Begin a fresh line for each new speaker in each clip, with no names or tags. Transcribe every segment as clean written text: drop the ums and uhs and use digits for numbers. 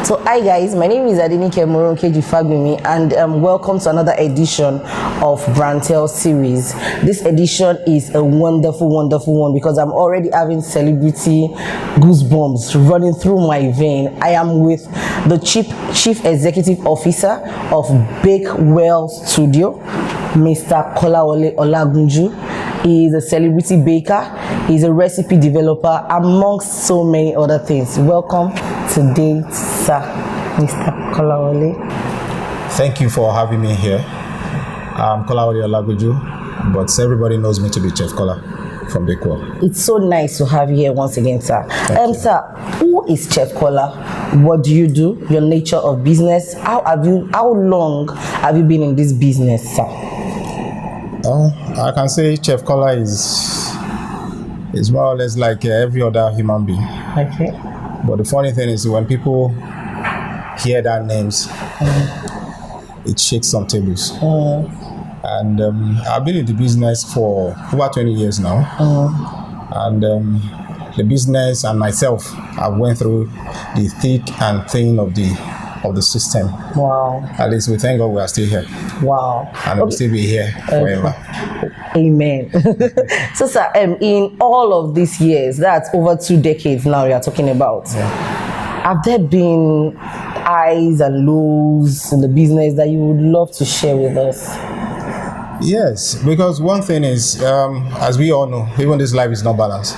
So hi guys, my name is Adenike Moronkeji Fagbemi, and welcome to another edition of BrandTell series. This edition is a wonderful one because I'm already having celebrity goosebumps running through my vein. I am with the Chief Executive Officer of BakeWell Studio, Mr. Kola Olagunju. He is a celebrity baker, he's a recipe developer, amongst so many other things. Welcome today, sir, Mr. Kola.
Thank you for having me here. I'm Kola Olagunju, but everybody knows me to be Chef Kola from BakeWell.
It's so nice to have you here once again, sir. Sir, who is Chef Kola? What do you do? Your nature of business? How long have you been in this business, sir?
I can say Chef Kola is more or less like every other human being.
Okay.
But the funny thing is, when people hear that names, it shakes some tables. And I've been in the business for over 20 years now. And the business and myself, I went through the thick and thin of the system.
Wow.
At least we thank God we are still here.
Wow.
And we'll still be here forever.
Amen. So sir, in all of these years, that's over 2 decades now you are talking about, have there been highs and lows in the business that you would love to share with us?
Yes, because one thing is, as we all know, even this life is not balanced.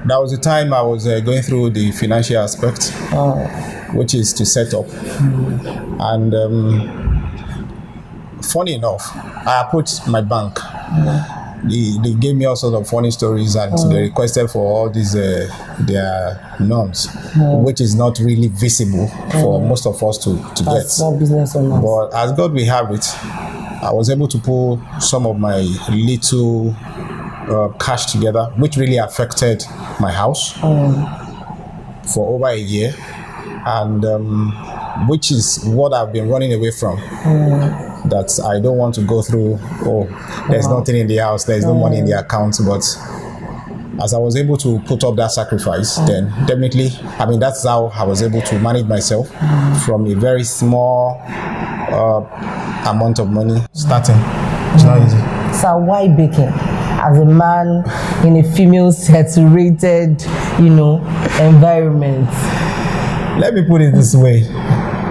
There was a time I was going through the financial aspect, which is to set up. And funny enough, I approached my bank. They gave me all sorts of funny stories, and they requested for all these their norms, which is not really visible for most of us to get.
Small business owners.
But as God will have it, I was able to pull some of my little cash together, which really affected my house for over a year, and which is what I've been running away from. That I don't want to go through. There's nothing in the house, there's no money in the account. But as I was able to put up that sacrifice, then definitely, that's how I was able to manage myself from a very small amount of money starting. It's not easy.
So why baking? As a man in a female saturated, environment.
Let me put it this way.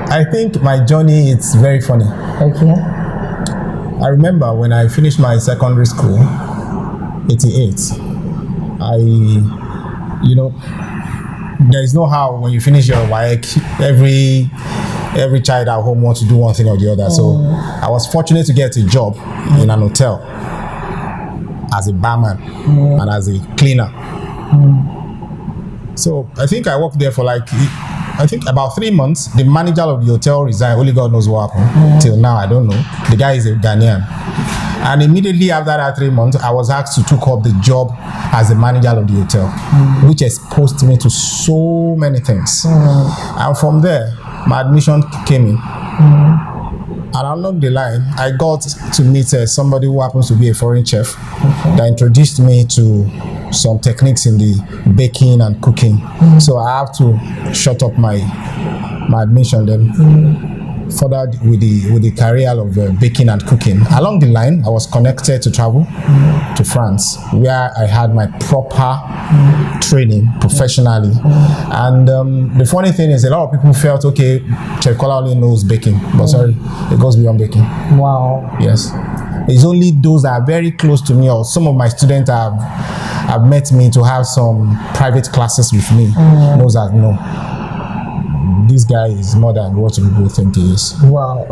I think my journey is very funny.
Okay.
I remember when I finished my secondary school, 88. There is no how when you finish your work, every child at home wants to do one thing or the other. So I was fortunate to get a job in an hotel as a barman and as a cleaner. So I think I worked there for about 3 months. The manager of the hotel resigned. Only God knows what happened. Till now, I don't know. The guy is a Ghanaian. And immediately after that 3 months, I was asked to take up the job as the manager of the hotel, which exposed me to so many things. And from there, my admission came in. And along the line, I got to meet somebody who happens to be a foreign chef that introduced me to some techniques in the baking and cooking. So I have to shut up my admission then. Further with the career of baking and cooking. Along the line, I was connected to travel to France, where I had my proper training professionally. And the funny thing is, a lot of people felt, okay, Chef Kola only knows baking, but sorry, it goes beyond baking.
Wow.
Yes. It's only those that are very close to me, or some of my students have met me to have some private classes with me. Knows that no. This guy is more than what people think he is.
Wow.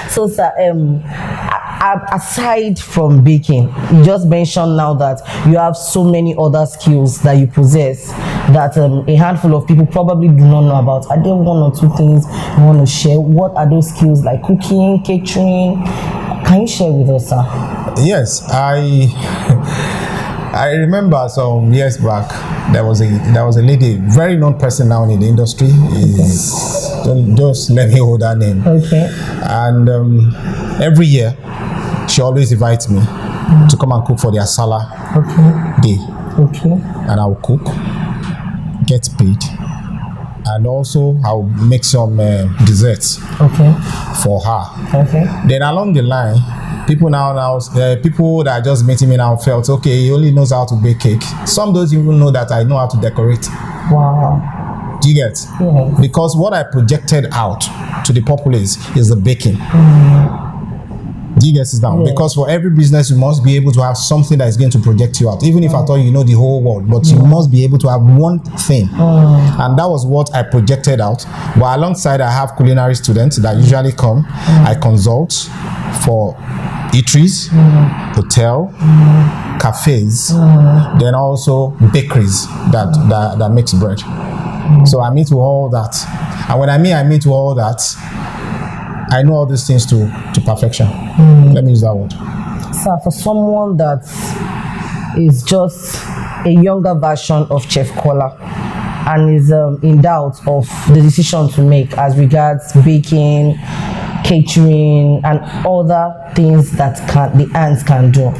So sir, aside from baking, you just mentioned now that you have so many other skills that you possess that a handful of people probably do not know about. Are there 1 or 2 things you want to share? What are those skills, like cooking, catering? Can you share with us, sir?
Yes, I remember some years back, there was a lady, very known person now in the industry. Just let me hold her name.
Okay.
And every year, she always invites me to come and cook for their Salah day.
Okay.
And I will cook, get paid, and also I'll make some desserts for her.
Okay.
Then along the line, people people that are just meeting me now felt, okay, he only knows how to bake cake. Some don't even know that I know how to decorate.
Wow.
Do you get?
Yes.
Because what I projected out to the populace is the baking. Do you get it now?
Yes.
Because for every business, you must be able to have something that is going to project you out. Even if I thought you know the whole world, but you must be able to have one thing. And that was what I projected out. But alongside, I have culinary students that usually come. I consult for eateries, hotel, cafes, then also bakeries that makes bread. So I'm into all that. And when I'm into all that, I know all these things to perfection. Let me use that word.
So for someone that is just a younger version of Chef Kola and is in doubt of the decision to make as regards baking, catering, and other things that the hands can do,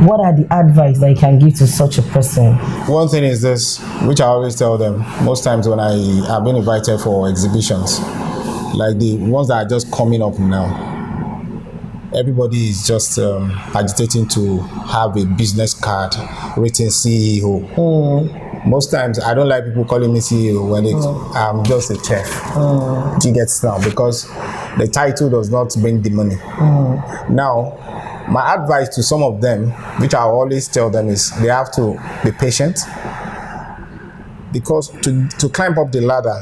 what are the advice that you can give to such a person?
One thing is this, which I always tell them most times when I have been invited for exhibitions, like the ones that are just coming up now. Everybody is just agitating to have a business card written CEO. Most times, I don't like people calling me CEO when I'm just a chef. Do you get it now? Because the title does not bring the money. Now, my advice to some of them, which I always tell them, is they have to be patient. Because to climb up the ladder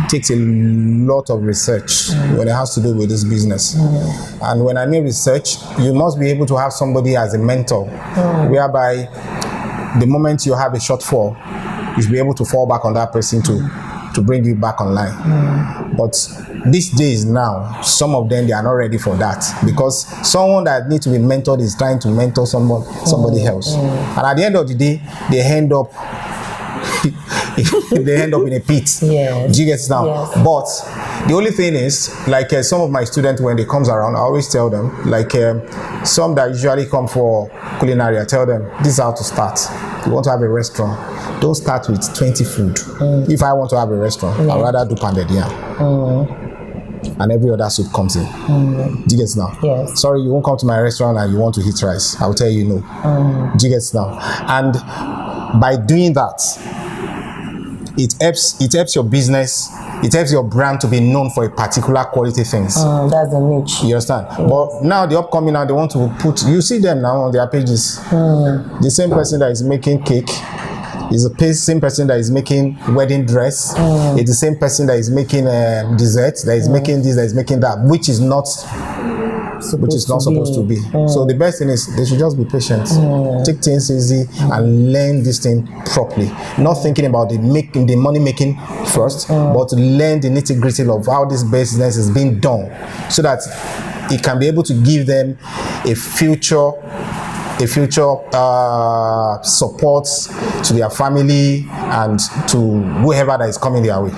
takes a lot of research when it has to do with this business. And when I mean research, you must be able to have somebody as a mentor, whereby the moment you have a shortfall, you should be able to fall back on that person to bring you back online. But these days now, some of them, they are not ready for that, because someone that needs to be mentored is trying to mentor somebody else. And at the end of the day, they end up in a pit.
Yes.
Do you get it now?
Yes.
But the only thing is, like some of my students, when they comes around, I always tell them, like some that usually come for culinary, I tell them, this is how to start. You want to have a restaurant, don't start with 20 food. If I want to have a restaurant, I'd rather do pounded yam. And every other soup comes in. Do you get it now?
Yes.
Sorry, you won't come to my restaurant and you want to eat rice. I'll tell you no. Do you get it now? And by doing that, it helps your business, it helps your brand to be known for a particular quality things.
That's the niche.
You understand? Yes. But now the upcoming, now they want to put, you see them now on their pages. The same person that is making cake is the same person that is making wedding dress. It's the same person that is making dessert, that is making this, that is making that, which is not supposed to be. So the best thing is they should just be patient, take things easy, and learn this thing properly. Not thinking about the money making first, but learn the nitty-gritty of how this business is being done, so that it can be able to give them a future support to their family and to whoever that is coming their way.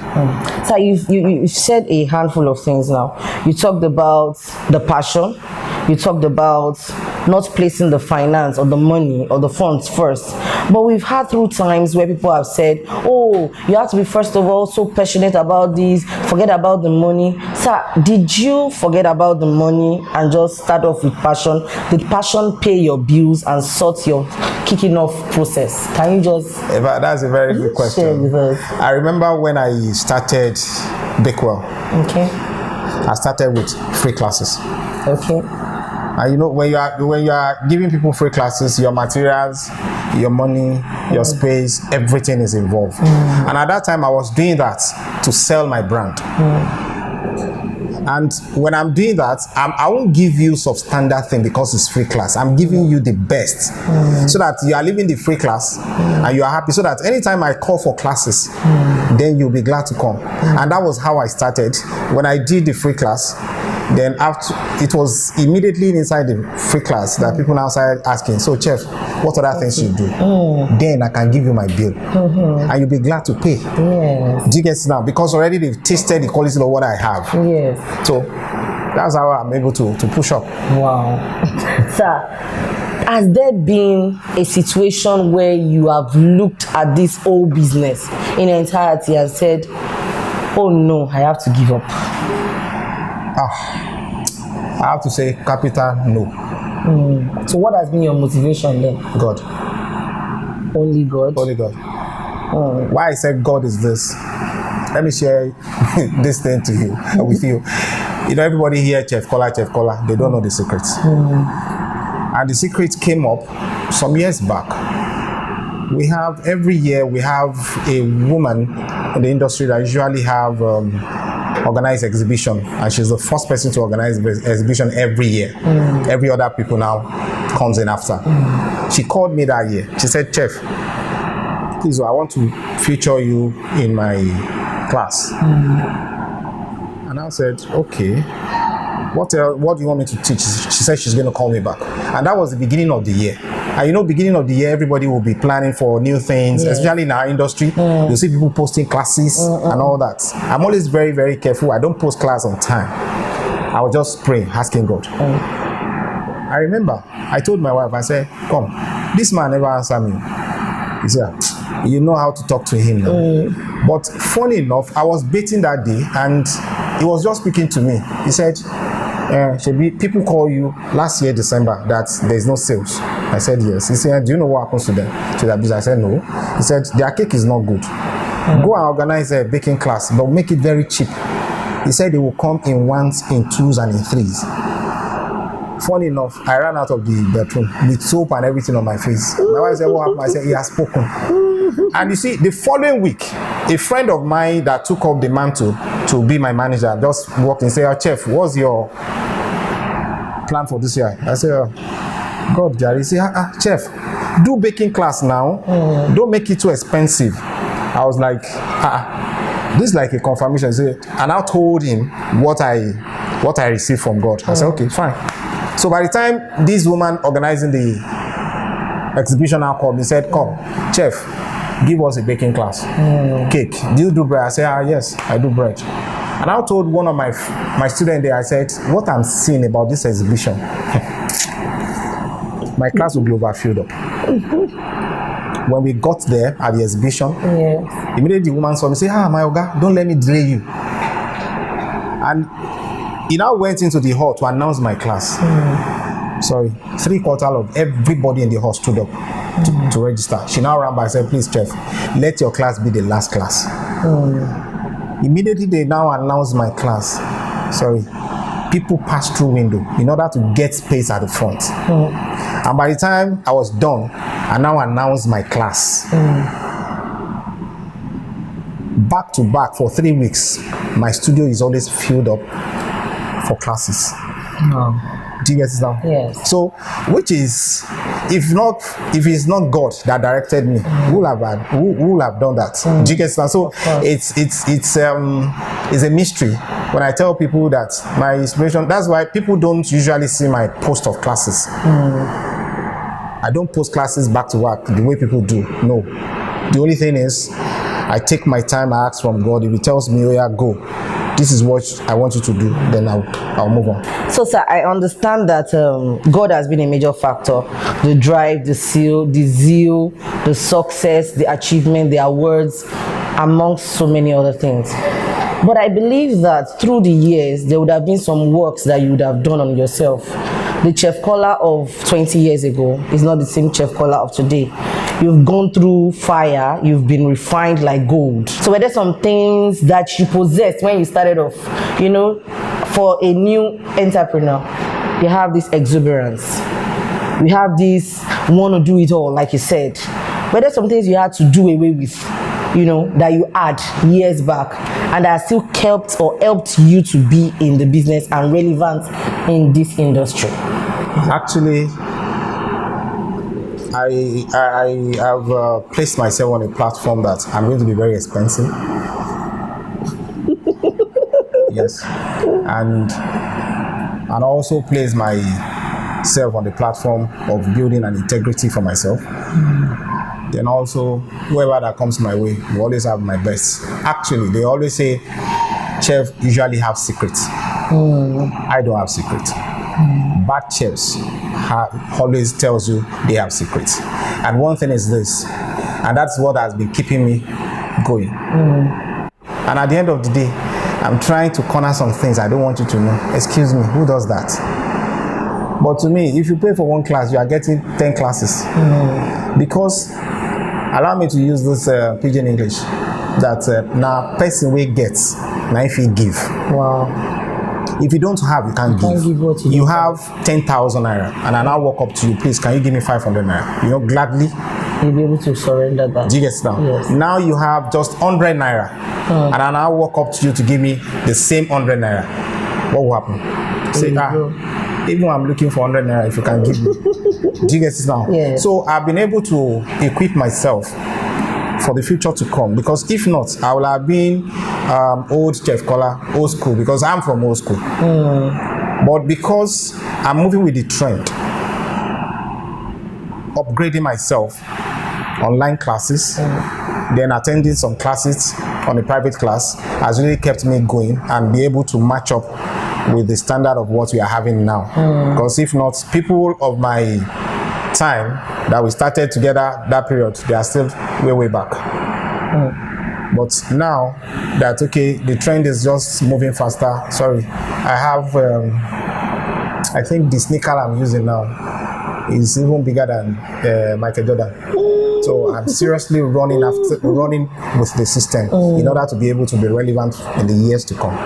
So you've said a handful of things now. You talked about the passion. You talked about not placing the finance or the money or the funds first. But we've had through times where people have said, oh, you have to be first of all so passionate about this, forget about the money. Sir, did you forget about the money and just start off with passion? Did passion pay your bills and sort your kicking off process? Can you just...
That's a very good question.
Share with us.
I remember when I started BakeWell.
Okay.
I started with free classes.
Okay.
And you know, when you are giving people free classes, your materials, your money, your space, everything is involved. And at that time, I was doing that to sell my brand. And when I'm doing that, I won't give you substandard thing because it's free class. I'm giving you the best, so that you are leaving the free class and you are happy. So that anytime I call for classes, then you'll be glad to come. And that was how I started. When I did the free class, then after, it was immediately inside the free class that people now started asking, so chef, what other things you do? Then I can give you my bill, and you'll be glad to pay.
Yes.
Do you get it now? Because already they've tasted the quality of what I have.
Yes.
So that's how I'm able to push up.
Wow. Sir, has there been a situation where you have looked at this whole business in entirety and said, oh no, I have to give up?
I have to say capital no.
So what has been your motivation then?
God.
Only God?
Only God. Why I said God is this. Let me share this thing to you, with you. You know, everybody here, Chef Kola, they don't know the secrets. And the secret came up some years back. Every year we have a woman in the industry that usually have organized exhibition, and she's the first person to organize the exhibition every year. Every other people now comes in after. She called me that year. She said, Chef, please, I want to feature you in my class. And I said, okay. What do you want me to teach? She said she's going to call me back. And that was the beginning of the year. And you know, beginning of the year, everybody will be planning for new things, especially in our industry. You see people posting classes and all that. I'm always very, very careful. I don't post class on time. I will just pray, asking God. I remember, I told my wife, I said, come, this man never answered me. He said, you know how to talk to him now. But funny enough, I was baiting that day, and he was just speaking to me. He said, people call you last year December that there's no sales. I said yes. He said, do you know what happens to them, to their business? I said no. He said their cake is not good. Go and organize a baking class, but make it very cheap. He said they will come in ones, in twos, and in threes. Funny enough, I ran out of the bedroom with soap and everything on my face. My wife said, what happened? I said, he has spoken. And you see, the following week, a friend of mine that took up the mantle to be my manager just walked in and said, oh, Chef, what's your plan for this year? I said, God, Gary. He said, Chef, do baking class now. Don't make it too expensive. I was like, this is like a confirmation. And I told him what I received from God. I said, okay, fine. So by the time this woman organizing the exhibition now called me, said, come, Chef, give us a baking class. Cake. Do you do bread? I said, yes, I do bread. And I told one of my students there, I said, what I'm seeing about this exhibition, my class will be overfilled up. When we got there at the exhibition, immediately the woman saw me say, my Oga, don't let me delay you. And he now went into the hall to announce my class. Sorry, 3/4 of everybody in the hall stood up to register. She now ran by and said, please, Chef, let your class be the last class. Immediately they now announced my class. Sorry, people passed through window in order to get space at the front. And by the time I was done, I now announced my class. Back to back for 3 weeks, my studio is always filled up for classes. Do you get it now?
Yes.
So, which is, if it's not God that directed me, who will have done that? Do you get it now? So it's a mystery when I tell people that my inspiration. That's why people don't usually see my post of classes. I don't post classes back to work the way people do. No. The only thing is, I take my time, I ask from God. If He tells me, oh yeah, go, this is what I want you to do, then I'll move on.
So, sir, I understand that God has been a major factor. The drive, the zeal, the success, the achievement, the awards, amongst so many other things. But I believe that through the years, there would have been some works that you would have done on yourself. The Chef Kola of 20 years ago is not the same Chef Kola of today. You've gone through fire, you've been refined like gold. So were there some things that you possessed when you started off? You know, for a new entrepreneur, you have this exuberance. We have this want to do it all, like you said. Were there some things you had to do away with, you know, that you had years back and that still helped you to be in the business and relevant in this industry?
Actually, I have placed myself on a platform that I'm going to be very expensive. Yes, and also place myself on the platform of building an integrity for myself. Then also, whoever that comes my way will always have my best. Actually, they always say, chefs usually have secrets. I don't have secrets. Bad chefs always tells you they have secrets. And one thing is this, and that's what has been keeping me going. And at the end of the day, I'm trying to corner some things I don't want you to know. Excuse me, who does that? But to me, if you pay for one class, you are getting 10 classes. Because, allow me to use this pidgin English, that now person will get, now if you give.
Wow.
If you don't have, you can't give.
Give what
You have 10,000 naira, and I now walk up to you, please, can you give me 500 naira? You know, gladly.
You'll be able to surrender that.
Do you get now?
Yes.
Now you have just 100 naira, and I now walk up to you to give me the same 100 naira. What will happen? Say, even I'm looking for 100 naira, if you can give me. Do you get it now?
Yes.
So I've been able to equip myself for the future to come, because if not, I will have been old Chef Kola, old school, because I'm from old school. But because I'm moving with the trend, upgrading myself, online classes, then attending some classes on a private class has really kept me going and be able to match up with the standard of what we are having now. Because if not, people of my time that we started together that period, they are still way back. But now that, okay, the trend is just moving faster. Sorry, I have I think the sneaker I'm using now is even bigger than Michael Jordan. So I'm seriously running with the system in order to be able to be relevant in the years to come.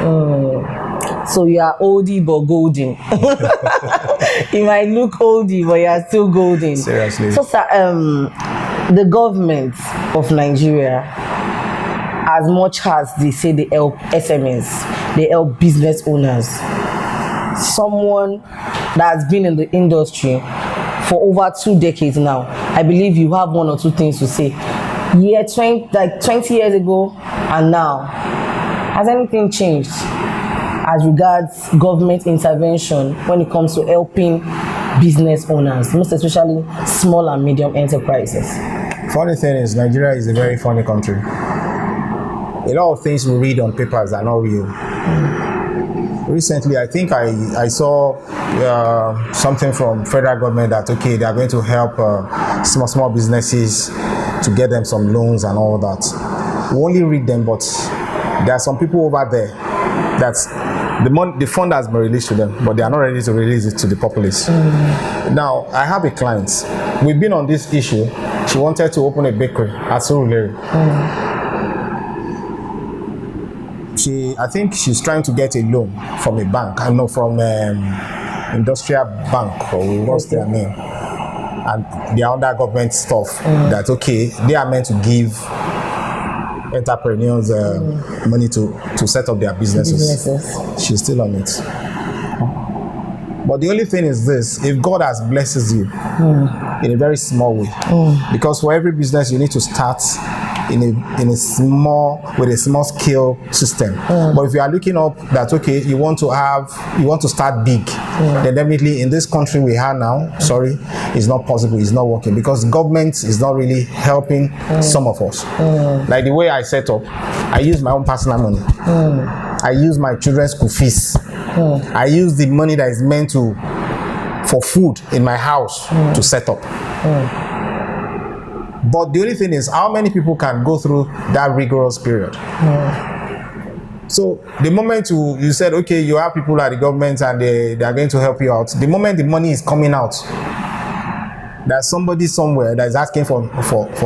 So you are oldie but golden. You might look oldie but you are still golden.
Seriously.
So sir, the government of Nigeria, as much as they say they help SMEs, they help business owners, someone that has been in the industry for over 2 decades now, I believe you have one or two things to say. 20 years ago and now, has anything changed as regards government intervention when it comes to helping business owners, most especially small and medium enterprises?
Funny thing is, Nigeria is a very funny country. A lot of things we read on papers are not real. Recently, I think I saw something from federal government that, okay, they are going to help small businesses to get them some loans and all that. We only read them, but there are some people over there that's the fund has been released to them, but they are not ready to release it to the populace. Now, I have a client. We've been on this issue. She wanted to open a bakery at Culinary. I think she's trying to get a loan from a bank. I know, from Industrial Bank, or what's their name? And they are under government stuff. That, okay, they are meant to give entrepreneurs money to set up their businesses. She's still on it. But the only thing is this: if God has blesses you in a very small way, because for every business you need to start with a small scale system. But if you are looking up that, okay, you want to start big, then definitely in this country we have now, it's not possible, it's not working, because government is not really helping some of us. Like the way I set up, I use my own personal money. I use my children's school fees. I use the money that is meant for food in my house to set up. But the only thing is, how many people can go through that rigorous period? So the moment you said, okay, you have people at the government and they are going to help you out, the moment the money is coming out, there's somebody somewhere that is asking for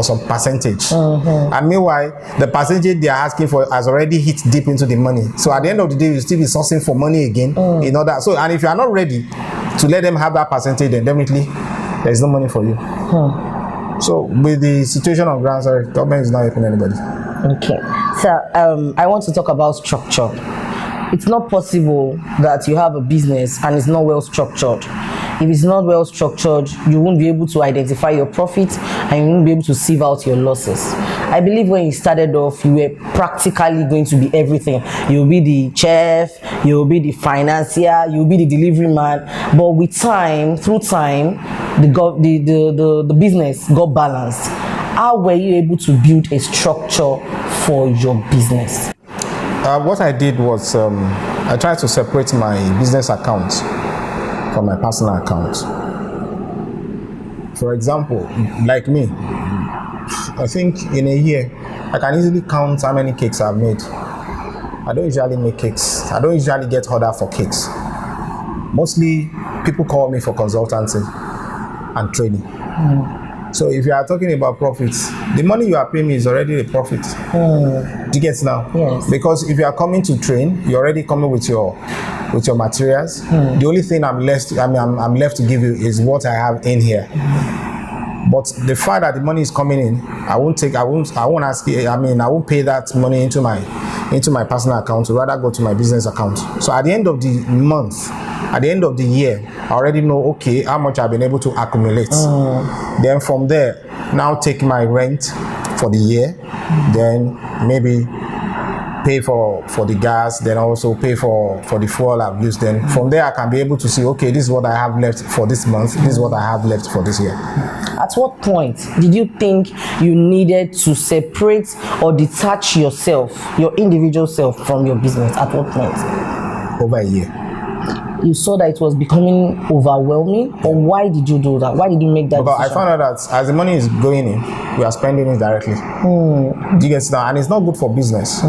some percentage. And meanwhile, the percentage they are asking for has already hit deep into the money. So at the end of the day, you still be sourcing for money again in order. So, and if you are not ready to let them have that percentage, then definitely there is no money for you. So with the situation on ground, government is not helping anybody. Okay.
So I want to talk about structure. It's not possible that you have a business and it's not well structured. If it's not well structured, you won't be able to identify your profits and you won't be able to sieve out your losses. I believe when you started off, you were practically going to be everything. You'll be the chef, you'll be the financier, you'll be the delivery man. But with time, through time, the business got balanced. How were you able to build a structure for your business?
What I did was I tried to separate my business account from my personal account. For example, like me, I think in a year I can easily count how many cakes I've made I don't usually make cakes. I don't usually get order for cakes. Mostly people call me for consultancy and training. So if you are talking about profits, the money you are paying me is already a profit. Do you get it now?
Yes.
Because if you are coming to train, you're already coming with your materials. The only thing I'm left to give you is what I have in here. But the fact that the money is coming in, I won't ask you, I won't pay that money into my personal account, rather go to my business account. So at the end of the month, at the end of the year, I already know, okay, how much I've been able to accumulate. Then from there, now take my rent for the year, then maybe pay for the gas, then also pay for the fuel I've used. Then from there I can be able to see, okay, this is what I have left for this month, this is what I have left for this year.
At what point did you think you needed to separate or detach yourself, your individual self, from your business? At what point?
Over a year.
You saw that it was becoming overwhelming, or why did you do that? Why did you make that
Because
decision?
I found out that as the money is going in, we are spending it directly. Do you get it now? And it's not good for business.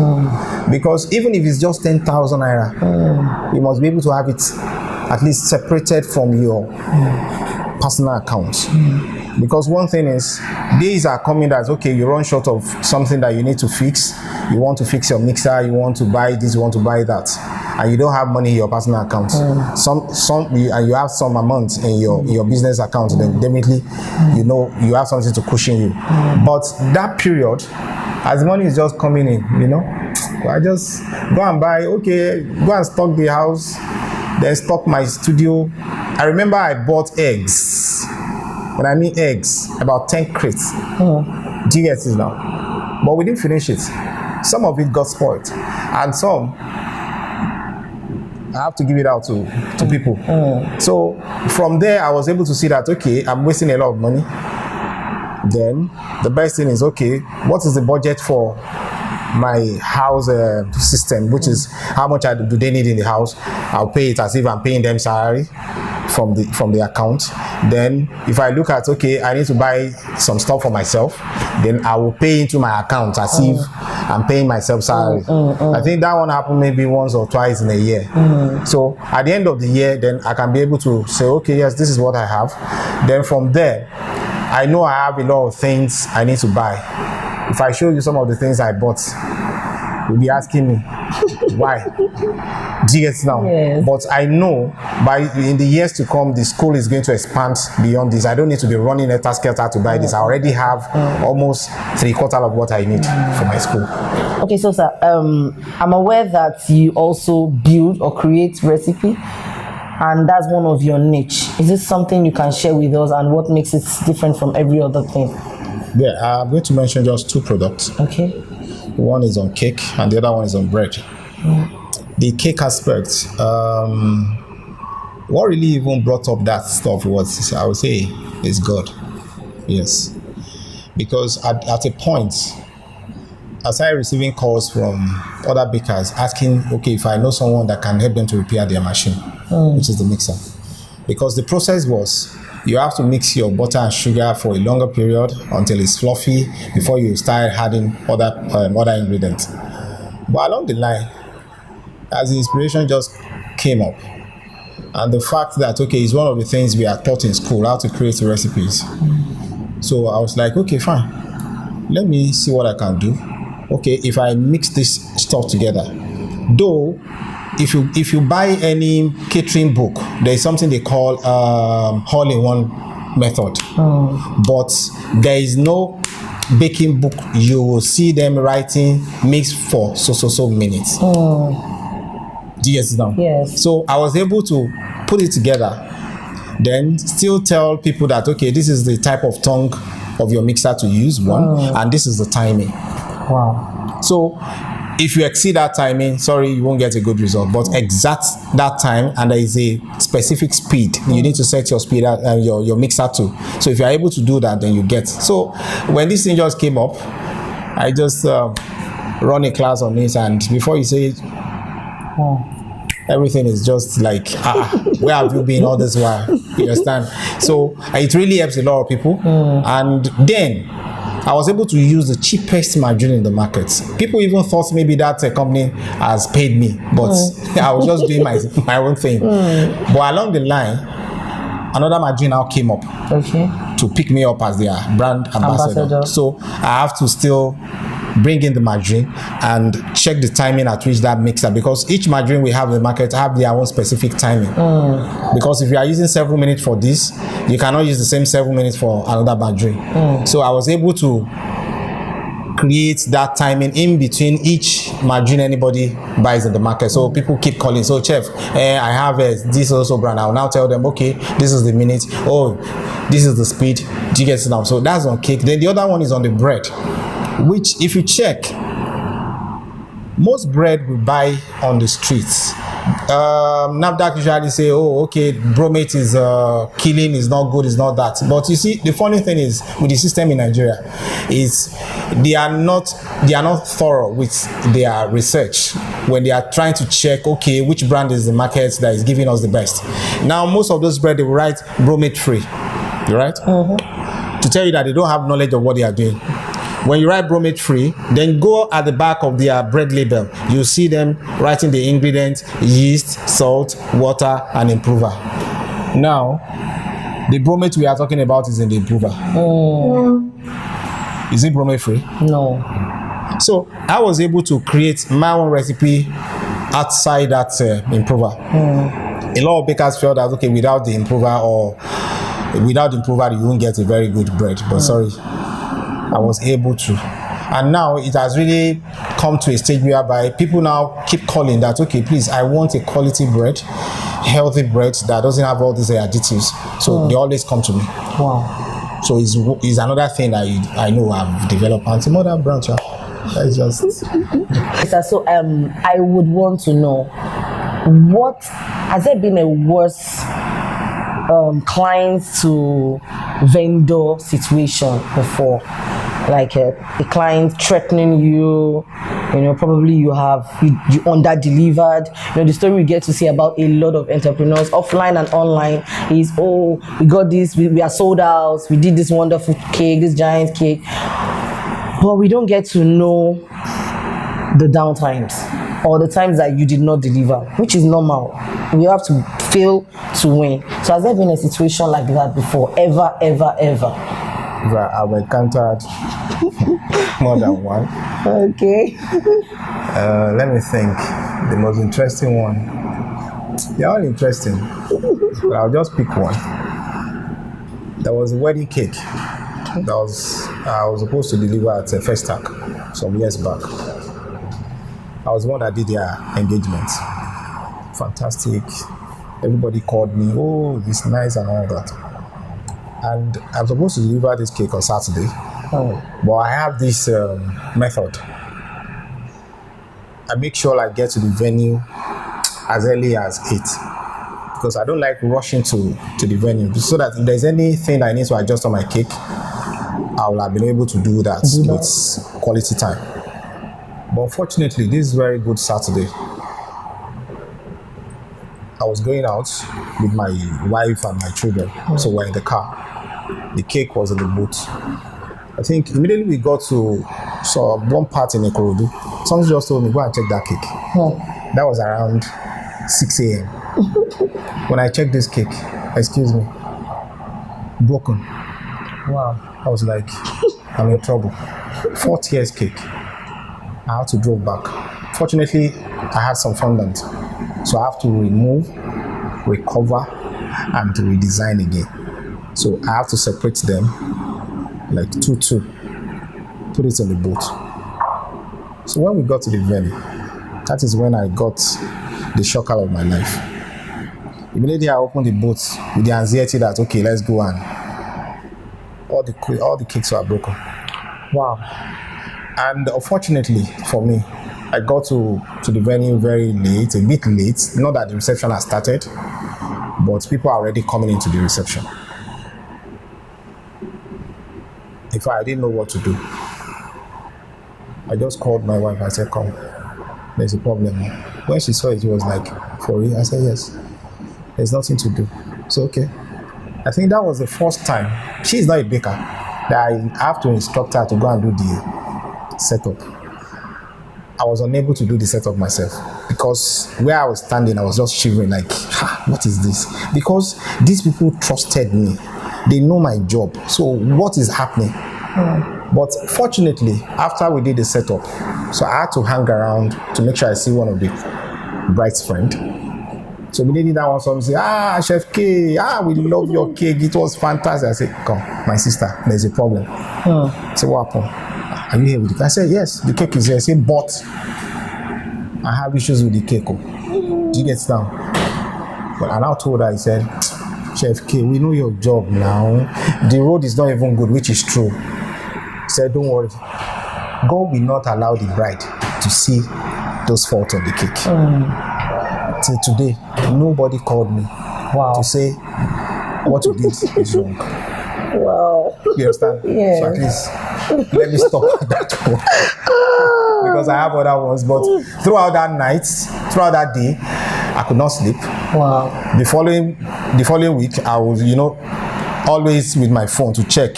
Because even if it's just 10,000 naira, you must be able to have it at least separated from your personal accounts. Because one thing is, days are coming that, okay, you run short of something that you need to fix. You want to fix your mixer, you want to buy this, you want to buy that, and you don't have money in your personal account. And you have some amount in your business account, then definitely you have something to cushion you. But that period, as money is just coming in, I just go and buy, okay, go and stock the house, then stock my studio. I remember I bought eggs. When I mean eggs, about 10 crates. Do you get it now? But we didn't finish it. Some of it got spoiled, and some I have to give it out to people. So from there, I was able to see that, okay, I'm wasting a lot of money. Then the best thing is, okay, what is the budget for my house system, which is how much do they need in the house? I'll pay it as if I'm paying them salary from the account. Then if I look at, okay, I need to buy some stuff for myself, then I will pay into my account as if I'm paying myself salary. I think that one happened maybe once or twice in a year. So at the end of the year, then I can be able to say, okay, yes, this is what I have. Then from there, I know I have a lot of things I need to buy. If I show you some of the things I bought, you'll be asking me why. Do you get it now?
Yes.
But I know in the years to come, the school is going to expand beyond this. I don't need to be running skelter to buy this. I already have almost 3/4 of what I need for my school.
Okay, so sir, I'm aware that you also build or create recipe, and that's one of your niche. Is this something you can share with us, and what makes it different from every other thing?
Yeah, I'm going to mention just 2 products.
Okay.
One is on cake and the other one is on bread. The cake aspect, what really even brought up that stuff was, I would say, is God. Yes. Because at a point, I started receiving calls from other bakers asking, okay, if I know someone that can help them to repair their machine, which is the mixer. Because the process was, you have to mix your butter and sugar for a longer period until it's fluffy before you start adding other ingredients. But along the line, as the inspiration just came up, and the fact that, okay, it's one of the things we are taught in school, how to create recipes. So I was like, okay, fine. Let me see what I can do. Okay, if I mix this stuff together, though, if you buy any catering book, there is something they call all-in-one method. But there is no baking book you will see them writing mix for so minutes. Do you know?
Yes.
So I was able to put it together, then still tell people that, okay, this is the type of tongue of your mixer to use, and this is the timing.
Wow.
So if you exceed that timing, sorry, you won't get a good result. But exact that time, and there is a specific speed you need to set your speed at, your mixer to. So if you're able to do that, then you get. So when this thing just came up, I just run a class on it, and before you say it, everything is just like, where have you been all this while? You understand? So it really helps a lot of people. And then I was able to use the cheapest margarine in the market. People even thought maybe that company has paid me, but I was just doing my own thing. But along the line, another margarine now came up to pick me up as their brand ambassador. So I have to still bring in the margarine and check the timing at which that mixer, because each margarine we have in the market have their own specific timing. Because if you are using 7 minutes for this, you cannot use the same 7 minutes for another margarine. So I was able to create that timing in between each margarine anybody buys in the market. So people keep calling, so chef, I have this also brand. I'll now tell them, okay, this is the minute, oh, this is the speed. Do you get it now? So that's on cake. Then the other one is on the bread, which if you check, most bread we buy on the streets, NAFDAC usually say, oh, okay, bromate is killing, is not good, is not that. But you see, the funny thing is with the system in Nigeria is they are not thorough with their research when they are trying to check, okay, which brand is the market that is giving us the best. Now, most of those bread, they will write bromate free, right? To tell you that they don't have knowledge of what they are doing. When you write bromate free, then go at the back of their bread label. You see them writing the ingredients: yeast, salt, water, and improver. Now, the bromate we are talking about is in the improver. Is it bromate free?
No.
So I was able to create my own recipe outside that improver. A lot of bakers felt that, okay, without the improver you won't get a very good bread. But sorry, I was able to. And now it has really come to a stage whereby people now keep calling that, okay, please, I want a quality bread, healthy bread that doesn't have all these additives. So they always come to me.
Wow.
So it's another thing that I know I've developed. And some other branch. That's just.
So I would want to know, what has there been a worse client to vendor situation before? Like a client threatening you, probably you under delivered. The story we get to see about a lot of entrepreneurs offline and online is, oh, we got this, we are sold out, we did this wonderful cake, this giant cake, but we don't get to know the downtimes or the times that you did not deliver, which is normal. We have to fail to win. So has there been a situation like that before? Ever?
I've encountered more than one.
Okay.
Let me think. The most interesting one. They're all interesting, but I'll just pick one. There was a wedding cake I was supposed to deliver at a Festac some years back. I was the one that did their engagement. Fantastic. Everybody called me, oh, it's nice and all that. And I'm supposed to deliver this cake on Saturday. But I have this method. I make sure I get to the venue as early as 8. Because I don't like rushing to the venue. So that if there's anything I need to adjust on my cake, I will have been able to do that with quality time. But unfortunately, this is very good Saturday. I was going out with my wife and my children, so we're in the car. The cake was in the boot. I think immediately we got to one part in Ikorodu. Someone just told me, go and check that cake. That was around 6 a.m. When I checked this cake, excuse me, broken.
Wow.
I was like, I'm in trouble. 4 years cake. I had to drove back. Fortunately, I had some fondant. So I have to remove, recover, and redesign again. So I have to separate them like 2-2, put it in the boat. So when we got to the venue, that is when I got the shocker of my life. Immediately I opened the boat with the anxiety that, okay, let's go, and all the cakes were broken.
Wow.
And unfortunately for me, I got to the venue very late, a bit late. Not that the reception has started, but people are already coming into the reception. In fact, I didn't know what to do. I just called my wife. I said, come, there's a problem. When she saw it, she was like, for real? I said, yes. There's nothing to do. So, okay. I think that was the first time. She's not a baker, that I have to instruct her to go and do the setup. I was unable to do the setup myself because where I was standing, I was just shivering like, what is this? Because these people trusted me. They know my job. So what is happening? But fortunately, after we did the setup, so I had to hang around to make sure I see one of the bride's friend. So immediately that one saw me say, Chef K, we love your cake. It was fantastic. I said, come, my sister, there's a problem. I said, what happened? Are you here with the cake? I said, yes, the cake is here. I said, but I have issues with the cake. Do you get down? But I now told her, I said, Chef K, we know your job now. The road is not even good, which is true. I said, don't worry. God will not allow the bride to see those faults on the cake. Till today, nobody called me to say what you did is wrong.
Wow.
You understand?
Yes.
So at least let me stop at that one. Because I have other ones. But throughout that night, throughout that day, I could not sleep.
Wow.
The following week, I was, always with my phone to check.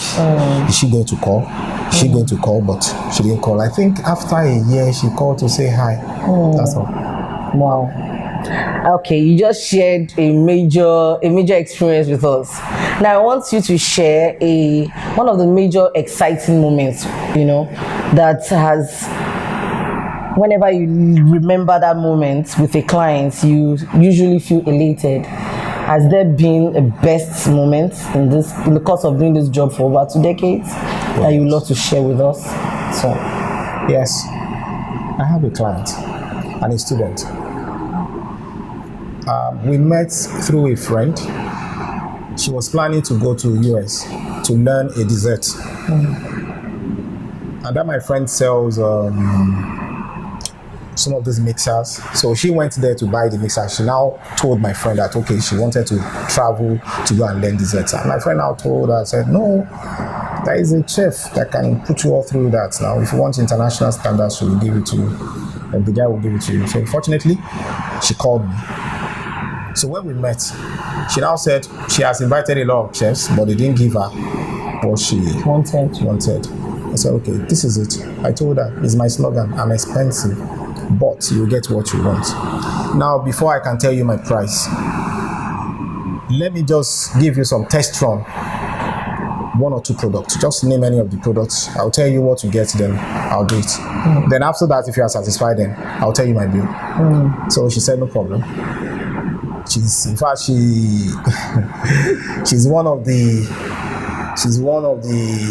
Is she going to call? Is she going to call? But she didn't call. I think after a year, she called to say hi. That's all.
Wow. Okay, you just shared a major experience with us. Now I want you to share one of the major exciting moments, that has, whenever you remember that moment with a client, you usually feel elated. Has there been a best moment in the course of doing this job for over 2 decades that you would love to share with us? So,
yes, I have a client and a student. We met through a friend. She was planning to go to US to learn a dessert. And then my friend sells some of these mixers. So she went there to buy the mixer. She now told my friend that, okay, she wanted to travel to go and learn desserts. And my friend now told her, said, no, there is a chef that can put you all through that. Now, if you want international standards, she will give it to you. And the guy will give it to you. So fortunately, she called me. So when we met, she now said she has invited a lot of chefs, but they didn't give her what she wanted. I said, okay, this is it. I told her, it's my slogan, I'm expensive, but you get what you want. Now, before I can tell you my price, let me just give you some test run. 1 or 2 products. Just name any of the products. I'll tell you what to get, then I'll do it. Then after that, if you are satisfied, then I'll tell you my bill. So she said, no problem. She's one of the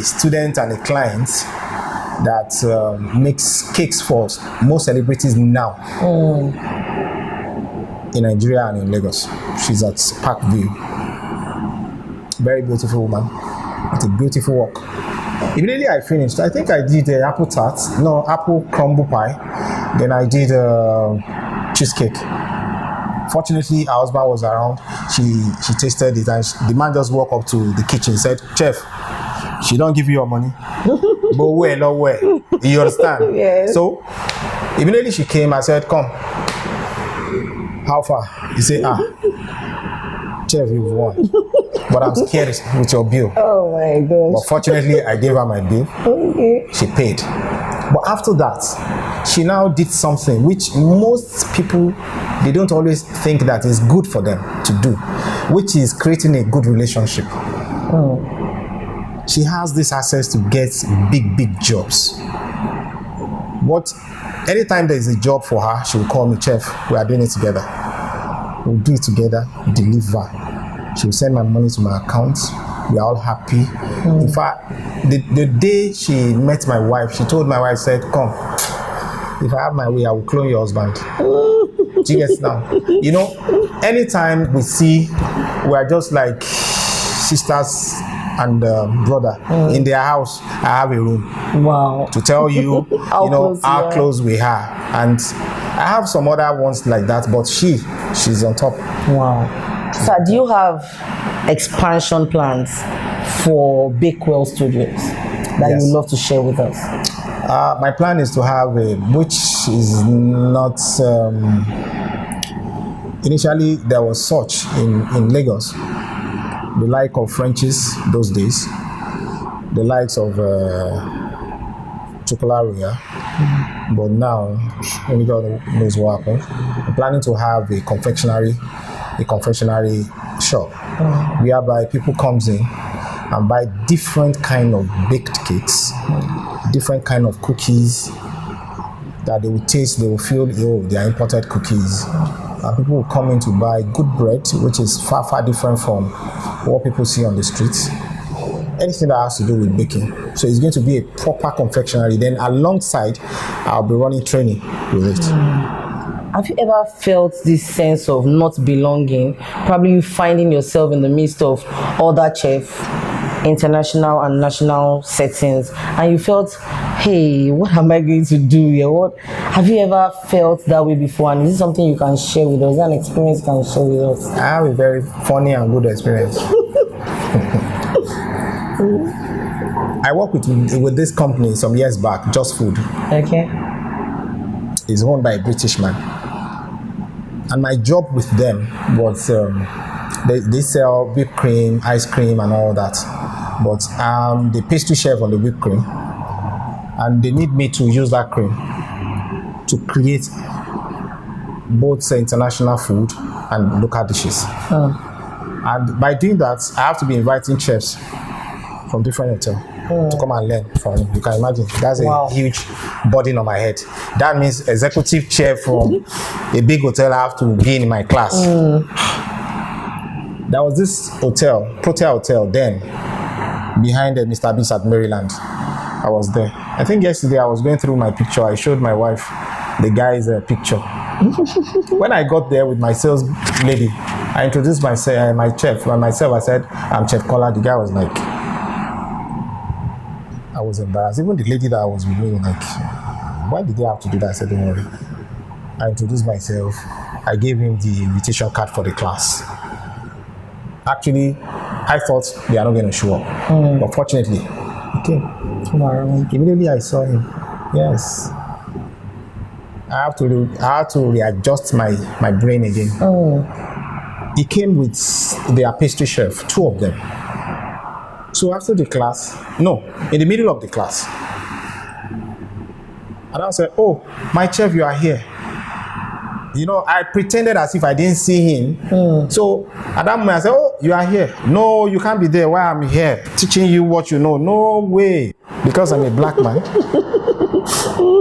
students and the clients that makes cakes for most celebrities now in Nigeria and in Lagos. She's at Parkview. Very beautiful woman with a beautiful work. Immediately I finished, I think I did apple crumble pie. Then I did cheesecake. Fortunately, her husband was around. She tasted it, and the man just walked up to the kitchen, said, Chef, she don't give you your money. But where, not where. You understand?
Yes.
So immediately she came, I said, come. How far? He said, Chef, you've won. But I'm scared with your bill.
Oh my gosh.
But fortunately, I gave her my bill.
Okay.
She paid. But after that, she now did something which most people, they don't always think that is good for them to do, which is creating a good relationship. She has this access to get big jobs. Anytime there is a job for her, she will call me, Chef, we are doing it together. We'll do it together, deliver. She will send my money to my account. We are all happy. In fact, the day she met my wife, she told my wife, said, come, if I have my way, I will clone your husband. She gets now. Anytime we see, we are just like sisters and brother in their house. I have a room.
Wow.
To tell you, how close we are. And I have some other ones like that, but she's on top.
Wow. So do you have expansion plans for BakeWell Studios that
Yes.
you would love to share with us?
My plan is to have which is not, initially there was such in Lagos, the like of Frenchies those days. the likes of Culinary, but now only God knows what happened. I'm planning to have a confectionery shop whereby people comes in and buy different kind of baked cakes, different kind of cookies that they will taste, they will feel, oh, they are imported cookies. And people will come in to buy good bread, which is far, far different from what people see on the streets. Anything that has to do with baking. So it's going to be a proper confectionery. Then alongside, I'll be running training with it.
Have you ever felt this sense of not belonging? Probably you finding yourself in the midst of other chefs, international and national settings, and you felt, hey, what am I going to do here? What have you ever felt that way before? And is this something you can share with us? Is that an experience you can share with us?
I have a very funny and good experience. I worked with this company some years back, Just Food.
Okay.
It's owned by a British man. And my job with them was they sell whipped cream, ice cream, and all that. But I'm the pastry chef on the whipped cream. And they need me to use that cream to create both international food and local dishes. And by doing that, I have to be inviting chefs from different hotels to come and learn from me. You can imagine, that's a huge burden on my head. That means executive chef from a big hotel I have to be in my class. There was this hotel, Protea Hotel, then behind the Mr. Beast at Maryland. I was there. I think yesterday I was going through my picture. I showed my wife the guy's picture. When I got there with my sales lady, I introduced my chef and myself. I said, I'm Chef Kola. The guy was like, I was embarrassed. Even the lady that I was with me was like, why did they have to do that? I said, don't worry. I introduced myself. I gave him the invitation card for the class. Actually, I thought they are not going to show up. But fortunately, he came. Immediately I saw him. Yes. I had to readjust my brain again. He came with their pastry chef, 2 of them. So after the class, in the middle of the class, and I said, oh, my chef, you are here. You know, I pretended as if I didn't see him. So at that moment I said, oh, you are here. No, you can't be there while I'm here teaching you what you know. No way. Because I'm a black man.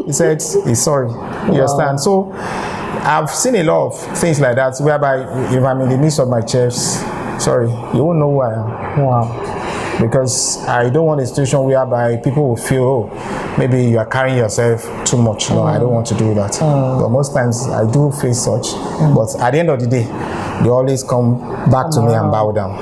He said, he's sorry. You understand? So I've seen a lot of things like that whereby if I'm in the midst of my chefs, sorry, you won't know who I am.
Wow.
Because I don't want a situation whereby people will feel, oh, maybe you are carrying yourself too much. No, I don't want to do that. But most times I do face such. But at the end of the day, they always come back to me and bow down.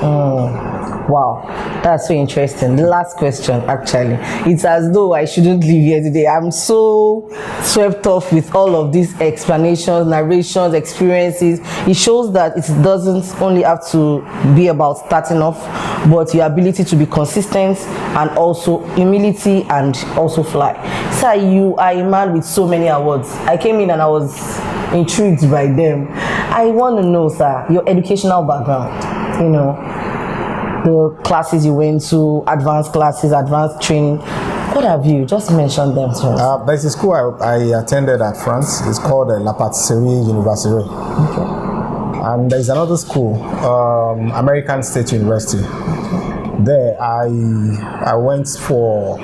Wow, that's so interesting. The last question, actually, it's as though I shouldn't leave here today. I'm so swept off with all of these explanations, narrations, experiences. It shows that it doesn't only have to be about starting off, but your ability to be consistent and also humility and also fly. Sir, you are a man with so many awards. I came in and I was intrigued by them. I want to know, sir, your educational background, you know, the classes you went to, advanced classes, advanced training. What have you? Just mention them to us.
There's a school I attended at France. It's called La Pastry University.
Okay.
And there's another school, American State University. There I went for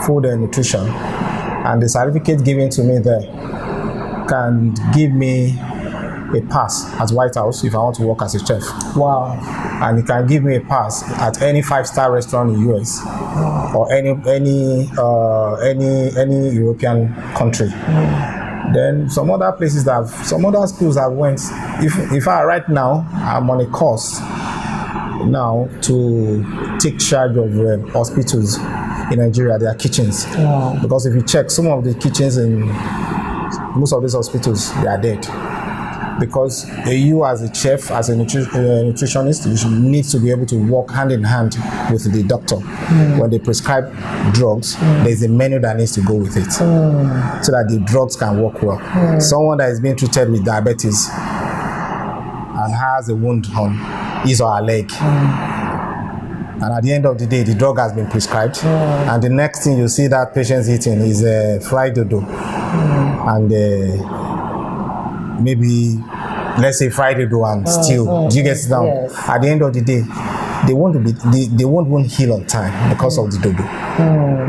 food and nutrition. And the certificate given to me there can give me a pass at White House if I want to work as a chef.
Wow.
And it can give me a pass at any 5-star restaurant in the US or any European country. Then some other places some other schools I went. If I right now I'm on a course now to take charge of hospitals in Nigeria, their kitchens.
Wow.
Because if you check some of the kitchens in most of these hospitals, they are dead. Because you as a chef, as a nutritionist, you need to be able to work hand in hand with the doctor. When they prescribe drugs, there's a menu that needs to go with it so that the drugs can work well. Someone that is being treated with diabetes and has a wound on his or her leg And at the end of the day, the drug has been prescribed. And the next thing you see that patient's eating is fried dodo. And maybe, let's say fried dodo and stew. Do you get it down?
Yes.
At the end of the day, they won't even heal on time because of the dodo.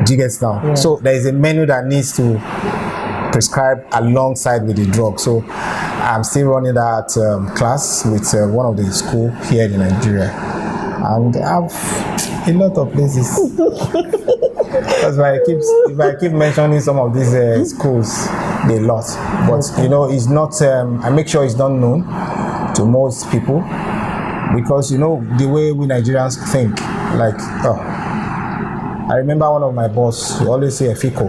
Do you get it down?
Yeah.
So there is a menu that needs to prescribe alongside with the drug. So I'm still running that class with one of the school here in Nigeria, and I have a lot of places. Because if I keep mentioning some of these schools, they lot. But you know, it's not. I make sure it's not known to most people, because you know the way we Nigerians think. Like, I remember one of my boss, he always say a fico,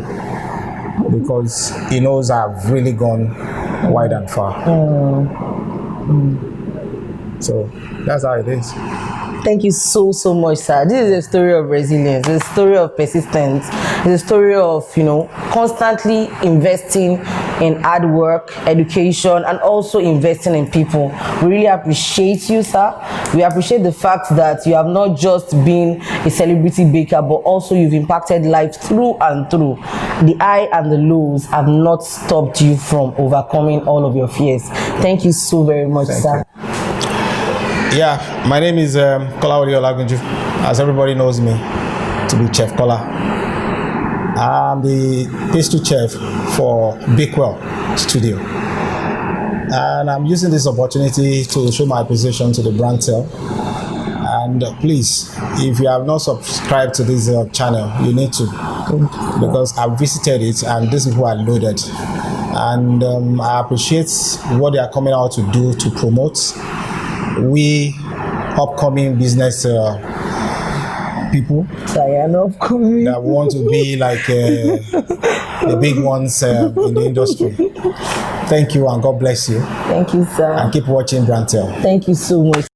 because he knows I've really gone wide and far. So that's how it is.
Thank you so much, sir. This is a story of resilience, it's a story of persistence, it's a story of, you know, constantly investing in hard work, education, and also investing in people. We really appreciate you, sir. We appreciate the fact that you have not just been a celebrity baker, but also you've impacted lives through and through. The high and the lows have not stopped you from overcoming all of your fears. Thank you so very much, sir.
Yeah, my name is Kola Olagunju, as everybody knows me to be Chef Kola. I'm the pastry chef for BakeWell Studio. And I'm using this opportunity to show my appreciation to the BrandTell. And please, if you have not subscribed to this channel, you need to, because I've visited it and these people are loaded. And I appreciate what they are coming out to do to promote we upcoming business people that want to be like the big ones in the industry. Thank you and God bless you.
Thank you, sir.
And keep watching BrandTell.
Thank you so much.